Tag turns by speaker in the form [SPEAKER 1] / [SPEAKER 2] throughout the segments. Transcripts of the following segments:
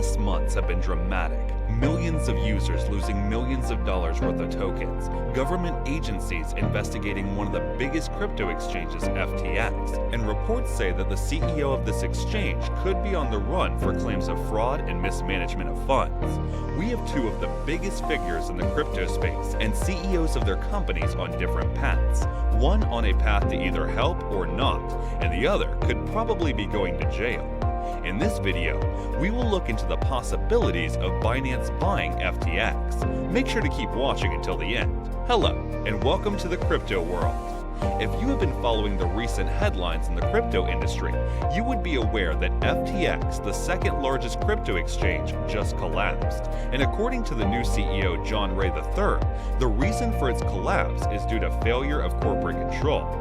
[SPEAKER 1] past months have been dramatic. Millions of users losing millions of dollars worth of tokens. Government agencies investigating one of the biggest crypto exchanges, FTX. And reports say that the CEO of this exchange could be on the run for claims of fraud and mismanagement of funds. We have two of the biggest figures in the crypto space and CEOs of their companies on different paths. One on a path to either help or not, and the other could probably be going to jail. In this video, we will look into the possibilities of Binance buying FTX. Make sure to keep watching until the end. Hello, and welcome to the crypto world. If you have been following the recent headlines in the crypto industry, you would be aware that FTX, the second largest crypto exchange, just collapsed. And according to the new CEO, John Ray III, the reason for its collapse is due to failure of corporate control.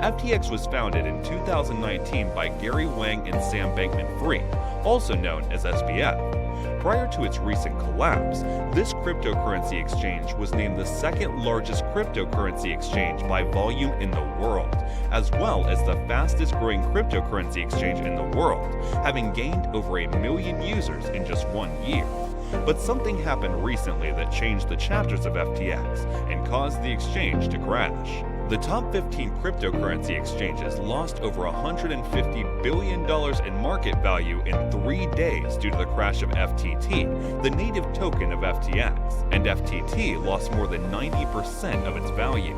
[SPEAKER 1] FTX was founded in 2019 by Gary Wang and Sam Bankman-Fried, also known as SBF. Prior to its recent collapse, this cryptocurrency exchange was named the second largest cryptocurrency exchange by volume in the world, as well as the fastest growing cryptocurrency exchange in the world, having gained over 1 million users in just 1 year. But something happened recently that changed the chapters of FTX and caused the exchange to crash. The top 15 cryptocurrency exchanges lost over $150 billion in market value in 3 days due to the crash of FTT, the native token of FTX, and FTT lost more than 90% of its value.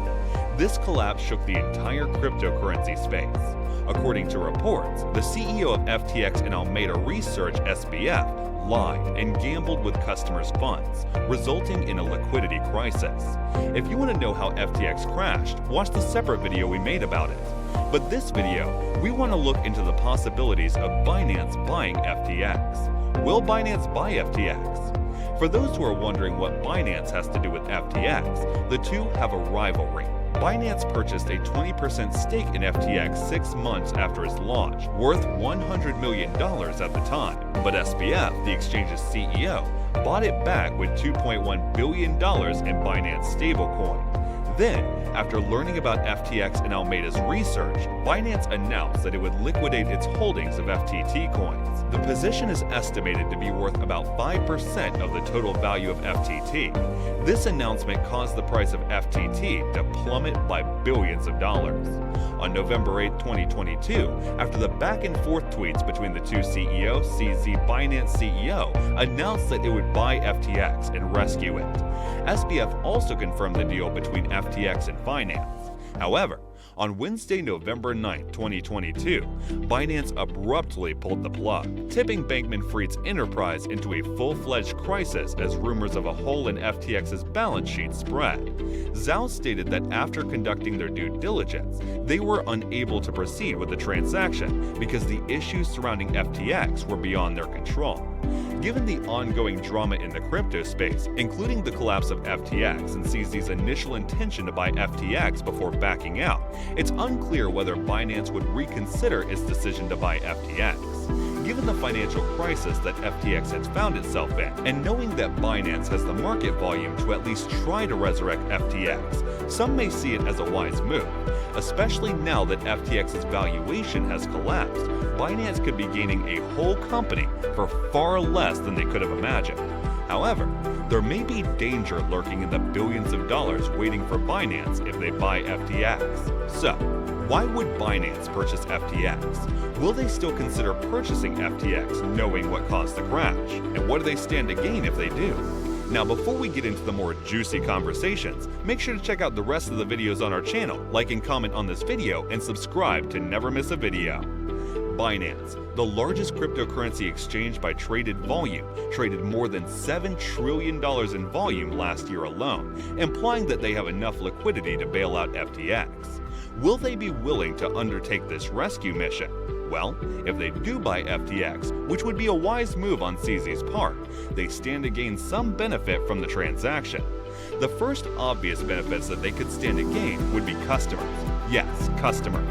[SPEAKER 1] This collapse shook the entire cryptocurrency space. According to reports, the CEO of FTX and Alameda Research, SBF, lied and gambled with customers' funds, resulting in a liquidity crisis. If you want to know how FTX crashed, watch the separate video we made about it. But this video, we want to look into the possibilities of Binance buying FTX. Will Binance buy FTX? For those who are wondering what Binance has to do with FTX, the two have a rivalry. Binance purchased a 20% stake in FTX 6 months after its launch, worth $100 million at the time. But SBF, the exchange's CEO, bought it back with $2.1 billion in Binance stablecoin. Then, after learning about FTX and Alameda's research, Binance announced that it would liquidate its holdings of FTT coins. The position is estimated to be worth about 5% of the total value of FTT. This announcement caused the price of FTT to plummet by billions of dollars. On November 8, 2022, after the back-and-forth tweets between the two CEOs, CZ Binance CEO announced that it would buy FTX and rescue it. SBF also confirmed the deal between FTX and Binance. However, on Wednesday, November 9, 2022, Binance abruptly pulled the plug, tipping Bankman-Fried's enterprise into a full-fledged crisis as rumors of a hole in FTX's balance sheet spread. Zhao stated that after conducting their due diligence, they were unable to proceed with the transaction because the issues surrounding FTX were beyond their control. Given the ongoing drama in the crypto space, including the collapse of FTX and CZ's initial intention to buy FTX before backing out, it's unclear whether Binance would reconsider its decision to buy FTX. Given the financial crisis that FTX has found itself in, and knowing that Binance has the market volume to at least try to resurrect FTX, some may see it as a wise move. Especially now that FTX's valuation has collapsed, Binance could be gaining a whole company for far less than they could have imagined. However, there may be danger lurking in the billions of dollars waiting for Binance if they buy FTX. So, why would Binance purchase FTX? Will they still consider purchasing FTX knowing what caused the crash? And what do they stand to gain if they do? Now, before we get into the more juicy conversations, make sure to check out the rest of the videos on our channel, like and comment on this video, and subscribe to never miss a video. Binance, the largest cryptocurrency exchange by traded volume, traded more than $7 trillion in volume last year alone, implying that they have enough liquidity to bail out FTX. Will they be willing to undertake this rescue mission? Well, if they do buy FTX, which would be a wise move on CZ's part, they stand to gain some benefit from the transaction. The first obvious benefits that they could stand to gain would be customers. Yes, customers.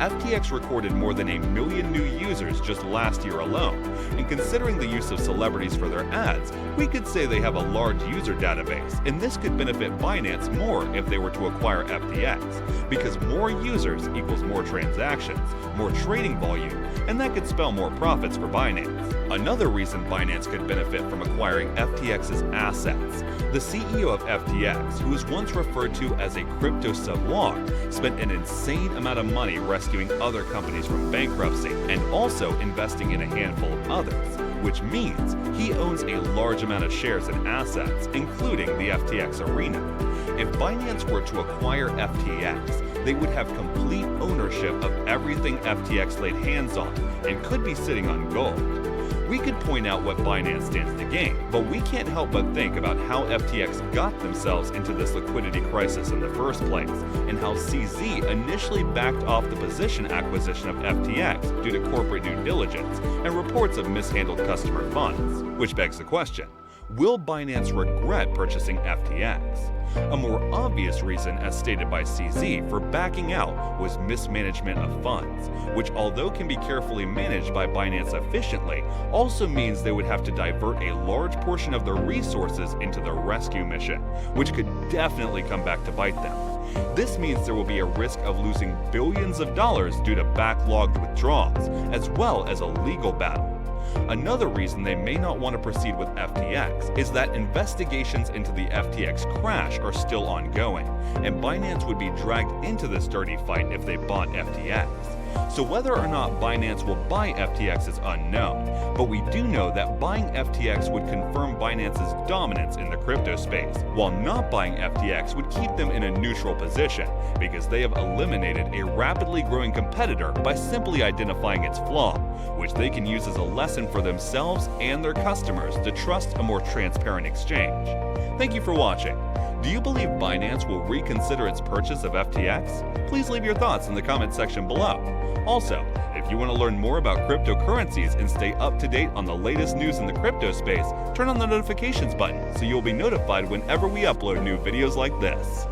[SPEAKER 1] FTX recorded more than 1 million new users just last year alone, and considering the use of celebrities for their ads, we could say they have a large user database, and this could benefit Binance more if they were to acquire FTX, because more users equals more transactions, more trading volume, and that could spell more profits for Binance. Another reason Binance could benefit from acquiring FTX's assets. The CEO of FTX, who was once referred to as a crypto sublog, spent an insane amount of money rescuing other companies from bankruptcy and also investing in a handful of others, which means he owns a large amount of shares and assets, including the FTX arena. If Binance were to acquire FTX, they would have complete ownership of everything FTX laid hands on and could be sitting on gold. We could point out what Binance stands to gain, but we can't help but think about how FTX got themselves into this liquidity crisis in the first place, and how CZ initially backed off the position acquisition of FTX due to corporate due diligence and reports of mishandled customer funds. Which begs the question, will Binance regret purchasing FTX? A more obvious reason, as stated by CZ, for backing out was mismanagement of funds, which, although can be carefully managed by Binance efficiently, also means they would have to divert a large portion of their resources into the rescue mission, which could definitely come back to bite them. This means there will be a risk of losing billions of dollars due to backlogged withdrawals, as well as a legal battle. Another reason they may not want to proceed with FTX is that investigations into the FTX crash are still ongoing, and Binance would be dragged into this dirty fight if they bought FTX. So whether or not Binance will buy FTX is unknown, but we do know that buying FTX would confirm Binance's dominance in the crypto space, while not buying FTX would keep them in a neutral position, because they have eliminated a rapidly growing competitor by simply identifying its flaw, which they can use as a lesson for themselves and their customers to trust a more transparent exchange. Thank you for watching. Do you believe Binance will reconsider its purchase of FTX? Please leave your thoughts in the comment section below. Also, if you want to learn more about cryptocurrencies and stay up to date on the latest news in the crypto space, turn on the notifications button so you'll be notified whenever we upload new videos like this.